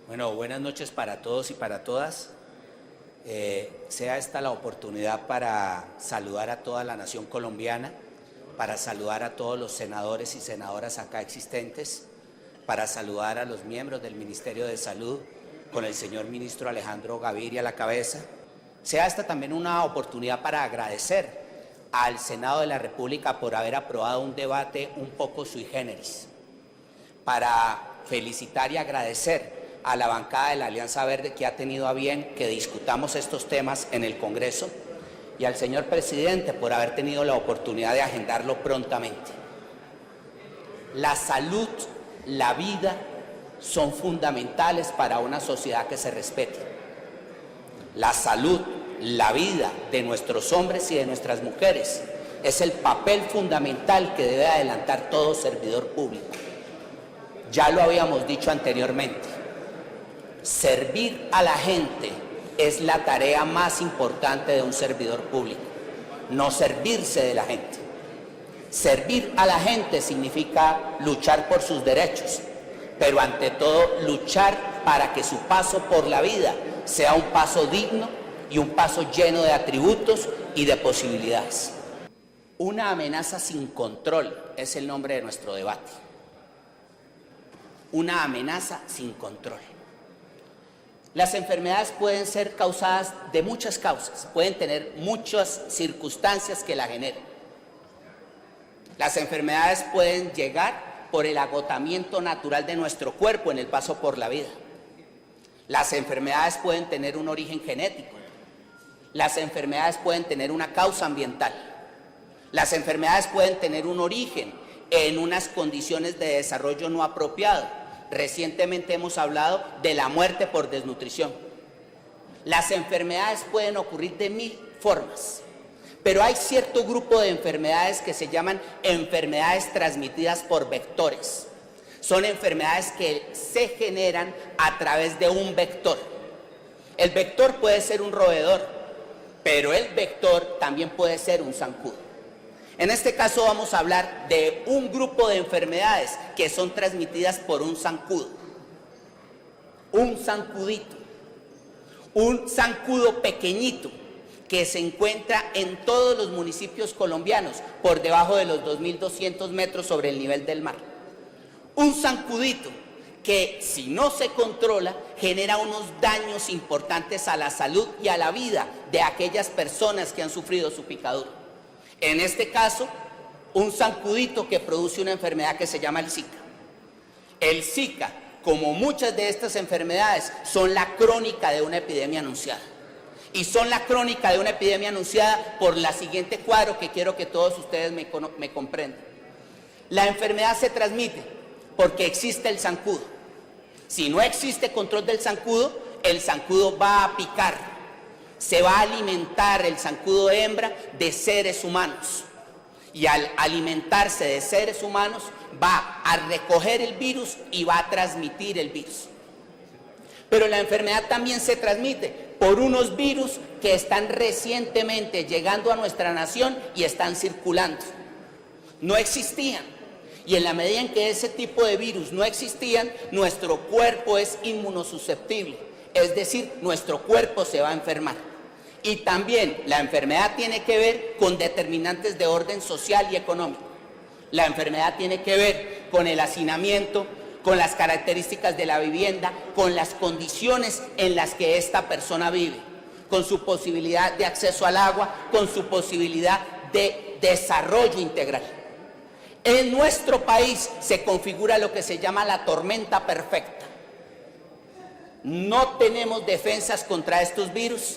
Bueno, buenas noches para todos y para todas. Sea esta la oportunidad para saludar a toda la nación colombiana, para saludar a todos los senadores y senadoras acá existentes, para saludar a los miembros del Ministerio de Salud, con el señor ministro Alejandro Gaviria a la cabeza. Sea esta también una oportunidad para agradecer al Senado de la República por haber aprobado un debate un poco sui generis, para felicitar y agradecer a la bancada de la Alianza Verde que ha tenido a bien que discutamos estos temas en el Congreso y al señor presidente por haber tenido la oportunidad de agendarlo prontamente. La salud, la vida son fundamentales para una sociedad que se respete. La salud, la vida de nuestros hombres y de nuestras mujeres es el papel fundamental que debe adelantar todo servidor público. Ya lo habíamos dicho anteriormente. Servir a la gente es la tarea más importante de un servidor público, no servirse de la gente. Servir a la gente significa luchar por sus derechos, pero ante todo luchar para que su paso por la vida sea un paso digno y un paso lleno de atributos y de posibilidades. Una amenaza sin control es el nombre de nuestro debate. Una amenaza sin control. Las enfermedades pueden ser causadas de muchas causas, pueden tener muchas circunstancias que la generen. Las enfermedades pueden llegar por el agotamiento natural de nuestro cuerpo en el paso por la vida. Las enfermedades pueden tener un origen genético. Las enfermedades pueden tener una causa ambiental. Las enfermedades pueden tener un origen en unas condiciones de desarrollo no apropiado. Recientemente hemos hablado de la muerte por desnutrición. Las enfermedades pueden ocurrir de 1000 formas, pero hay cierto grupo de enfermedades que se llaman enfermedades transmitidas por vectores. Son enfermedades que se generan a través de un vector. El vector puede ser un roedor, pero el vector también puede ser un zancudo. En este caso vamos a hablar de un grupo de enfermedades que son transmitidas por un zancudo. Un zancudito. Un zancudo pequeñito que se encuentra en todos los municipios colombianos por debajo de los 2200 metros sobre el nivel del mar. Un zancudito que, si no se controla, genera unos daños importantes a la salud y a la vida de aquellas personas que han sufrido su picadura. En este caso, un zancudito que produce una enfermedad que se llama el Zika. El Zika, como muchas de estas enfermedades, son la crónica de una epidemia anunciada. Y son la crónica de una epidemia anunciada por la siguiente cuadro que quiero que todos ustedes me comprendan. La enfermedad se transmite porque existe el zancudo. Si no existe control del zancudo, el zancudo va a picar. Se va a alimentar el zancudo hembra de seres humanos. Y al alimentarse de seres humanos, va a recoger el virus y va a transmitir el virus. Pero la enfermedad también se transmite por unos virus que están recientemente llegando a nuestra nación y están circulando. No existían. Y en la medida en que ese tipo de virus no existían, nuestro cuerpo es inmunosusceptible. Es decir, nuestro cuerpo se va a enfermar. Y también la enfermedad tiene que ver con determinantes de orden social y económico. La enfermedad tiene que ver con el hacinamiento, con las características de la vivienda, con las condiciones en las que esta persona vive, con su posibilidad de acceso al agua, con su posibilidad de desarrollo integral. En nuestro país se configura lo que se llama la tormenta perfecta. No tenemos defensas contra estos virus,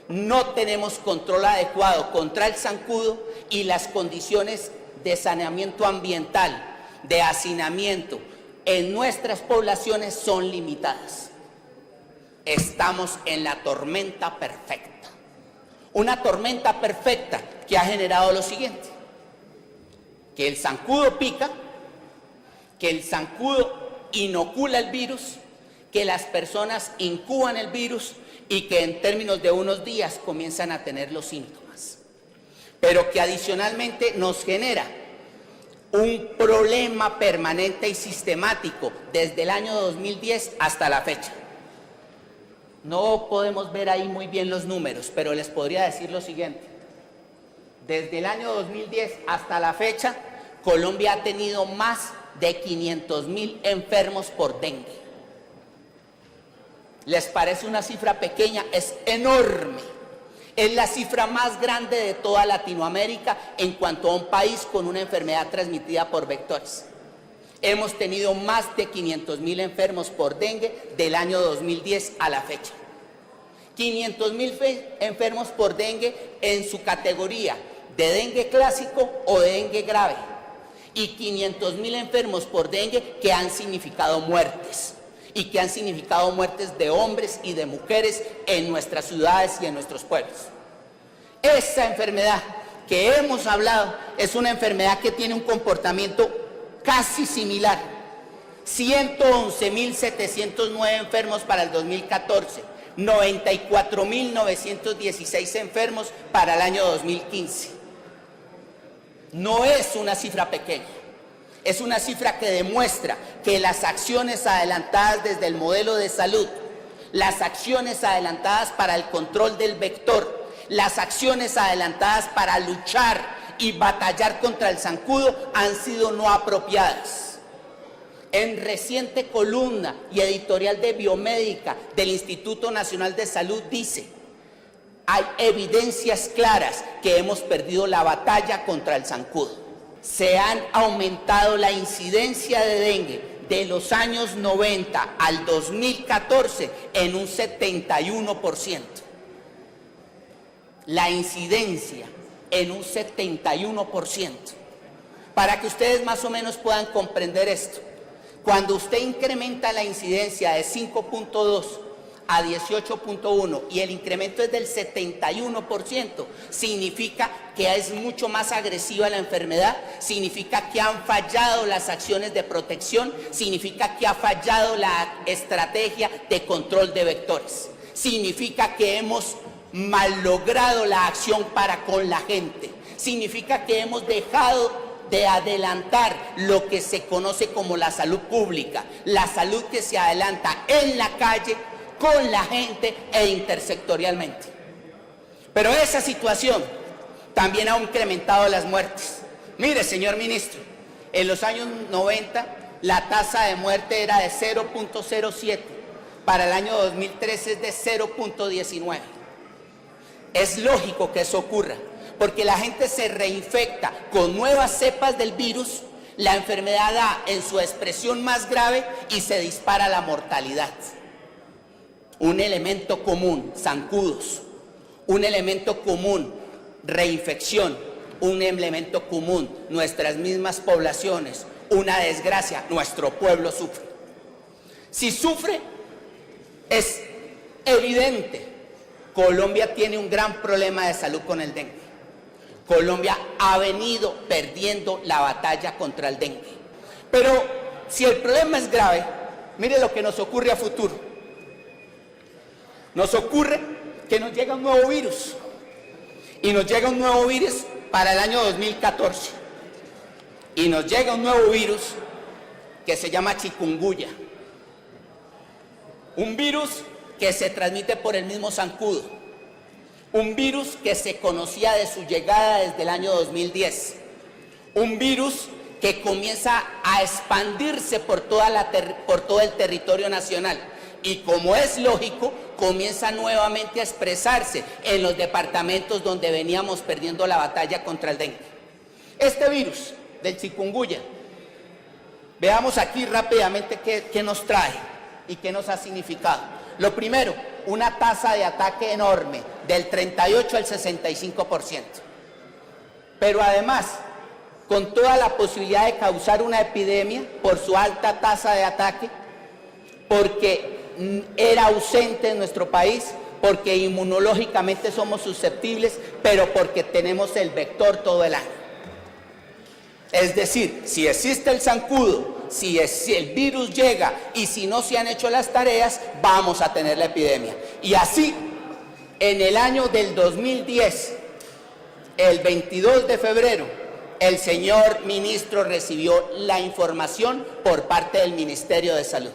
no tenemos control adecuado contra el zancudo y las condiciones de saneamiento ambiental, de hacinamiento en nuestras poblaciones son limitadas. Estamos en la tormenta perfecta. Una tormenta perfecta que ha generado lo siguiente: que el zancudo pica, que el zancudo inocula el virus, que las personas incuban el virus y que en términos de unos días comienzan a tener los síntomas. Pero que adicionalmente nos genera un problema permanente y sistemático desde el año 2010 hasta la fecha. No podemos ver ahí muy bien los números, pero les podría decir lo siguiente. Desde el año 2010 hasta la fecha, Colombia ha tenido más de 500.000 enfermos por dengue. ¿Les parece una cifra pequeña? Es enorme. Es la cifra más grande de toda Latinoamérica en cuanto a un país con una enfermedad transmitida por vectores. Hemos tenido más de 500.000 enfermos por dengue del año 2010 a la fecha. 500.000 enfermos por dengue en su categoría de dengue clásico o de dengue grave. Y 500.000 enfermos por dengue que han significado muertes. Y que han significado muertes de hombres y de mujeres en nuestras ciudades y en nuestros pueblos. Esa enfermedad que hemos hablado es una enfermedad que tiene un comportamiento casi similar. 111.709 enfermos para el 2014, 94.916 enfermos para el año 2015. No es una cifra pequeña, es una cifra que demuestra que las acciones adelantadas desde el modelo de salud, las acciones adelantadas para el control del vector, las acciones adelantadas para luchar y batallar contra el zancudo han sido no apropiadas. En reciente columna y editorial de Biomédica del Instituto Nacional de Salud dice: hay evidencias claras que hemos perdido la batalla contra el zancudo. Se han aumentado la incidencia de dengue de los años 90 al 2014 en un 71%. La incidencia en un 71%. Para que ustedes más o menos puedan comprender esto, cuando usted incrementa la incidencia de 5.2 a 18.1 y el incremento es del 71%, significa que es mucho más agresiva la enfermedad, significa que han fallado las acciones de protección, significa que ha fallado la estrategia de control de vectores, significa que hemos malogrado la acción para con la gente, significa que hemos dejado de adelantar lo que se conoce como la salud pública, la salud que se adelanta en la calle, con la gente e intersectorialmente. Pero esa situación también ha incrementado las muertes. Mire, señor ministro, en los años 90 la tasa de muerte era de 0.07, para el año 2013 es de 0.19. Es lógico que eso ocurra, porque la gente se reinfecta con nuevas cepas del virus, la enfermedad da en su expresión más grave y se dispara la mortalidad. Un elemento común, zancudos. Un elemento común, reinfección. Un elemento común, nuestras mismas poblaciones. Una desgracia, nuestro pueblo sufre. Si sufre, es evidente. Colombia tiene un gran problema de salud con el dengue. Colombia ha venido perdiendo la batalla contra el dengue. Pero si el problema es grave, mire lo que nos ocurre a futuro. Nos ocurre que nos llega un nuevo virus. Y nos llega un nuevo virus para el año 2014. Y nos llega un nuevo virus que se llama chikungunya. Un virus que se transmite por el mismo zancudo. Un virus que se conocía de su llegada desde el año 2010. Un virus que comienza a expandirse por todo el territorio nacional. Y como es lógico, comienza nuevamente a expresarse en los departamentos donde veníamos perdiendo la batalla contra el dengue. Este virus del chikungunya, veamos aquí rápidamente qué nos trae y qué nos ha significado. Lo primero, una tasa de ataque enorme, del 38 al 65%. Pero además, con toda la posibilidad de causar una epidemia por su alta tasa de ataque, porque era ausente en nuestro país, porque inmunológicamente somos susceptibles, pero porque tenemos el vector todo el año. Es decir, si existe el zancudo, si el virus llega y si no se han hecho las tareas, vamos a tener la epidemia. Y así, en el año del 2010, el 22 de febrero, el señor ministro recibió la información por parte del Ministerio de Salud.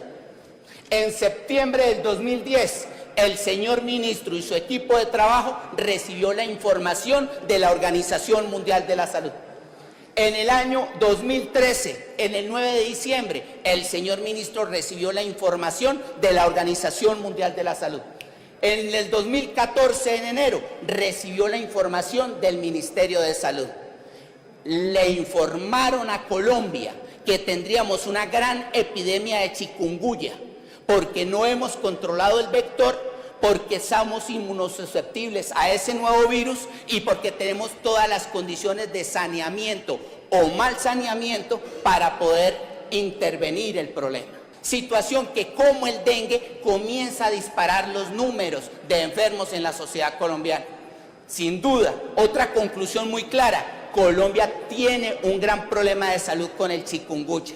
En septiembre del 2010, el señor ministro y su equipo de trabajo recibió la información de la Organización Mundial de la Salud. En el año 2013, en el 9 de diciembre, el señor ministro recibió la información de la Organización Mundial de la Salud. En el 2014, en enero, recibió la información del Ministerio de Salud. Le informaron a Colombia que tendríamos una gran epidemia de chikungunya, porque no hemos controlado el vector, porque somos inmunosusceptibles a ese nuevo virus y porque tenemos todas las condiciones de saneamiento o mal saneamiento para poder intervenir el problema. Situación que, como el dengue, comienza a disparar los números de enfermos en la sociedad colombiana. Sin duda, otra conclusión muy clara: Colombia tiene un gran problema de salud con el chikungunya,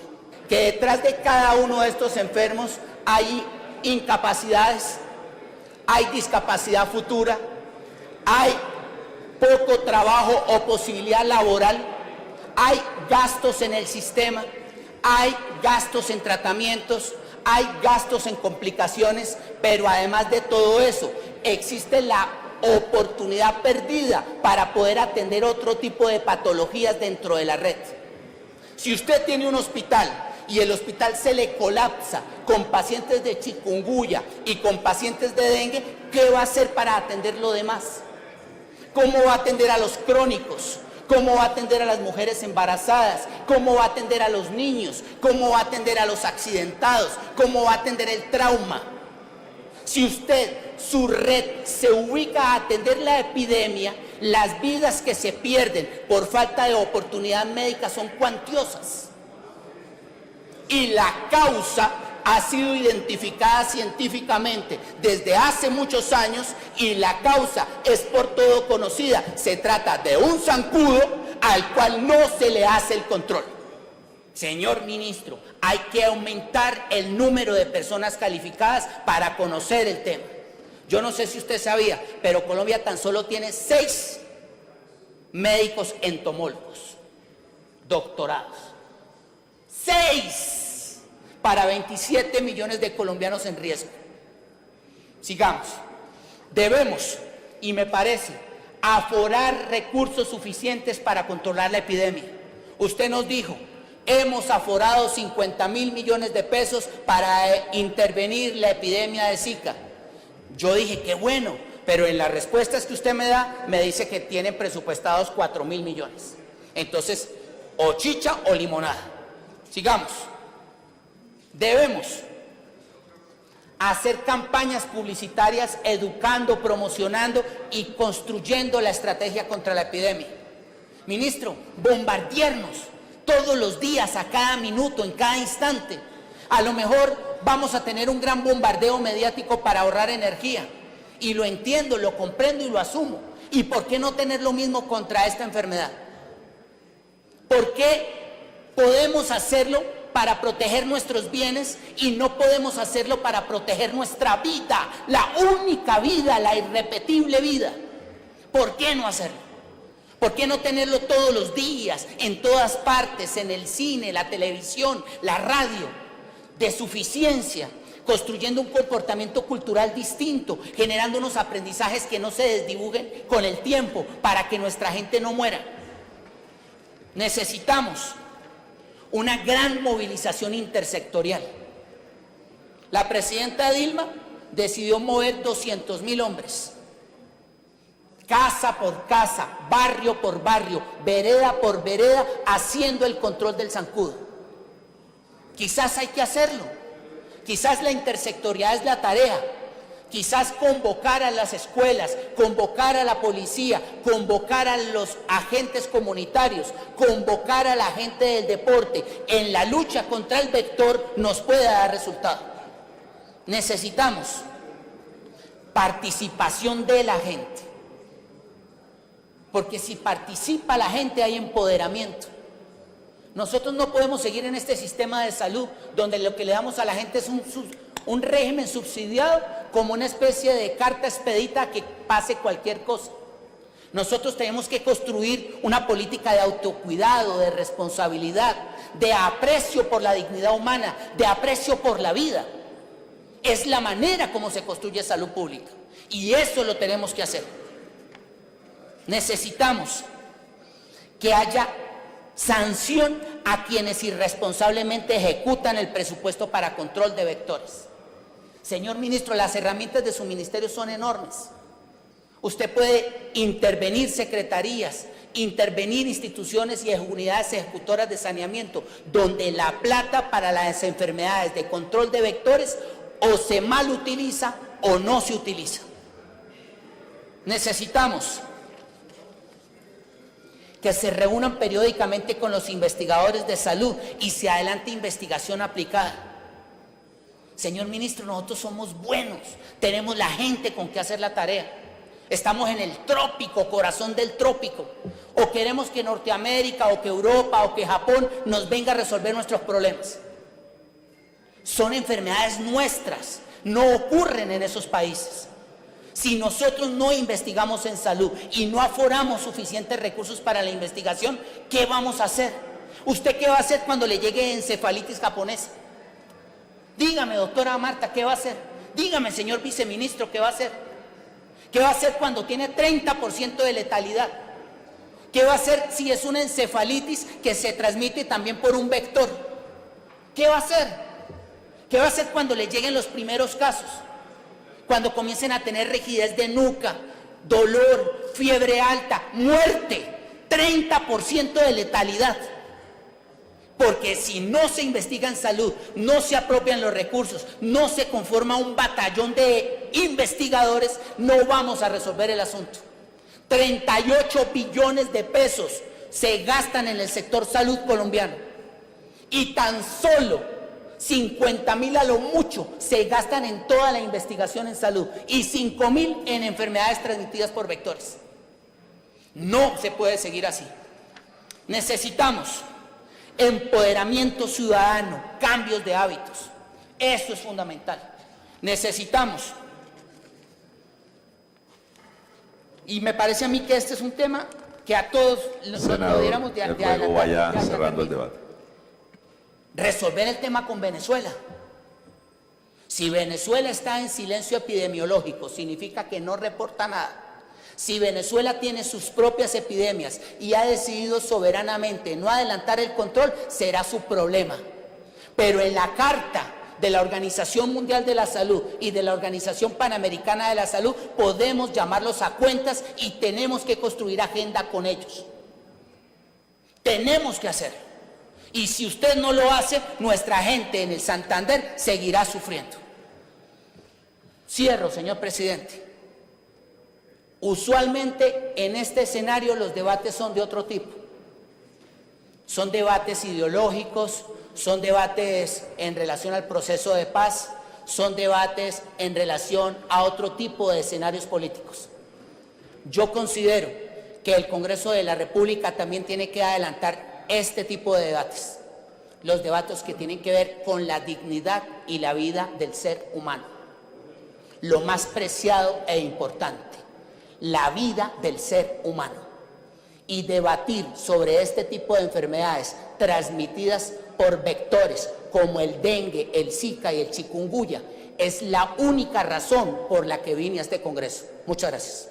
que detrás de cada uno de estos enfermos hay incapacidades, hay discapacidad futura, hay poco trabajo o posibilidad laboral, hay gastos en el sistema, hay gastos en tratamientos, hay gastos en complicaciones, pero además de todo eso, existe la oportunidad perdida para poder atender otro tipo de patologías dentro de la red. Si usted tiene un hospital y el hospital se le colapsa con pacientes de chikungunya y con pacientes de dengue, ¿qué va a hacer para atender lo demás? ¿Cómo va a atender a los crónicos? ¿Cómo va a atender a las mujeres embarazadas? ¿Cómo va a atender a los niños? ¿Cómo va a atender a los accidentados? ¿Cómo va a atender el trauma? Si usted, su red, se ubica a atender la epidemia, las vidas que se pierden por falta de oportunidad médica son cuantiosas. Y la causa ha sido identificada científicamente desde hace muchos años y la causa es por todo conocida. Se trata de un zancudo al cual no se le hace el control. Señor ministro, hay que aumentar el número de personas calificadas para conocer el tema. Yo no sé si usted sabía, pero Colombia tan solo tiene 6 médicos entomólogos doctorados. 6 para 27 millones de colombianos en riesgo. Sigamos. Debemos, y me parece, aforar recursos suficientes para controlar la epidemia. Usted nos dijo: hemos aforado 50.000 millones de pesos para intervenir la epidemia de Zika. Yo dije, qué bueno, pero en las respuestas que usted me da, me dice que tienen presupuestados 4.000 millones. Entonces, o chicha o limonada. Sigamos. Debemos hacer campañas publicitarias educando, promocionando y construyendo la estrategia contra la epidemia. Ministro, bombardearnos todos los días, a cada minuto, en cada instante. A lo mejor vamos a tener un gran bombardeo mediático para ahorrar energía. Y lo entiendo, lo comprendo y lo asumo. ¿Y por qué no tener lo mismo contra esta enfermedad? ¿Por qué podemos hacerlo para proteger nuestros bienes y no podemos hacerlo para proteger nuestra vida, la única vida, la irrepetible vida? ¿Por qué no hacerlo? ¿Por qué no tenerlo todos los días, en todas partes, en el cine, la televisión, la radio, de suficiencia, construyendo un comportamiento cultural distinto, generando unos aprendizajes que no se desdibujen con el tiempo para que nuestra gente no muera? Necesitamos una gran movilización intersectorial. La presidenta Dilma decidió mover 200.000 hombres, casa por casa, barrio por barrio, vereda por vereda, haciendo el control del zancudo. Quizás hay que hacerlo, quizás la intersectorialidad es la tarea, quizás convocar a las escuelas, convocar a la policía, convocar a los agentes comunitarios, convocar a la gente del deporte en la lucha contra el vector nos puede dar resultado. Necesitamos participación de la gente, porque si participa la gente hay empoderamiento. Nosotros no podemos seguir en este sistema de salud donde lo que le damos a la gente es un régimen subsidiado, como una especie de carta expedita a que pase cualquier cosa. Nosotros tenemos que construir una política de autocuidado, de responsabilidad, de aprecio por la dignidad humana, de aprecio por la vida. Es la manera como se construye salud pública. Y eso lo tenemos que hacer. Necesitamos que haya sanción a quienes irresponsablemente ejecutan el presupuesto para control de vectores. Señor ministro, las herramientas de su ministerio son enormes. Usted puede intervenir secretarías, intervenir instituciones y unidades ejecutoras de saneamiento, donde la plata para las enfermedades de control de vectores o se mal utiliza o no se utiliza. Necesitamos que se reúnan periódicamente con los investigadores de salud y se adelante investigación aplicada. Señor ministro, nosotros somos buenos, tenemos la gente con que hacer la tarea. Estamos en el trópico, corazón del trópico. O queremos que Norteamérica, o que Europa, o que Japón nos venga a resolver nuestros problemas. Son enfermedades nuestras, no ocurren en esos países. Si nosotros no investigamos en salud y no aforamos suficientes recursos para la investigación, ¿qué vamos a hacer? ¿Usted qué va a hacer cuando le llegue encefalitis japonesa? Dígame, doctora Marta, ¿qué va a hacer? Dígame, señor viceministro, ¿qué va a hacer? ¿Qué va a hacer cuando tiene 30% de letalidad? ¿Qué va a hacer si es una encefalitis que se transmite también por un vector? ¿Qué va a hacer? ¿Qué va a hacer cuando le lleguen los primeros casos? Cuando comiencen a tener rigidez de nuca, dolor, fiebre alta, muerte, 30% de letalidad. Porque si no se investiga en salud, no se apropian los recursos, no se conforma un batallón de investigadores, no vamos a resolver el asunto. 38 billones de pesos se gastan en el sector salud colombiano y tan solo 50.000 a lo mucho se gastan en toda la investigación en salud y 5.000 en enfermedades transmitidas por vectores. No se puede seguir así. Necesitamos empoderamiento ciudadano, cambios de hábitos. Eso es fundamental. Necesitamos. Y me parece a mí que este es un tema que a todos nos pudiéramos de adelantar. Vaya cerrando el debate. Resolver el tema con Venezuela. Si Venezuela está en silencio epidemiológico, significa que no reporta nada. Si Venezuela tiene sus propias epidemias y ha decidido soberanamente no adelantar el control, será su problema. Pero en la Carta de la Organización Mundial de la Salud y de la Organización Panamericana de la Salud podemos llamarlos a cuentas y tenemos que construir agenda con ellos. Tenemos que hacerlo. Y si usted no lo hace, nuestra gente en el Santander seguirá sufriendo. Cierro, señor presidente. Usualmente en este escenario los debates son de otro tipo. Son debates ideológicos, son debates en relación al proceso de paz, son debates en relación a otro tipo de escenarios políticos. Yo considero que el Congreso de la República también tiene que adelantar este tipo de debates, los debates que tienen que ver con la dignidad y la vida del ser humano, lo más preciado e importante, la vida del ser humano, y debatir sobre este tipo de enfermedades transmitidas por vectores como el dengue, el zika y el chikungunya es la única razón por la que vine a este Congreso. Muchas gracias.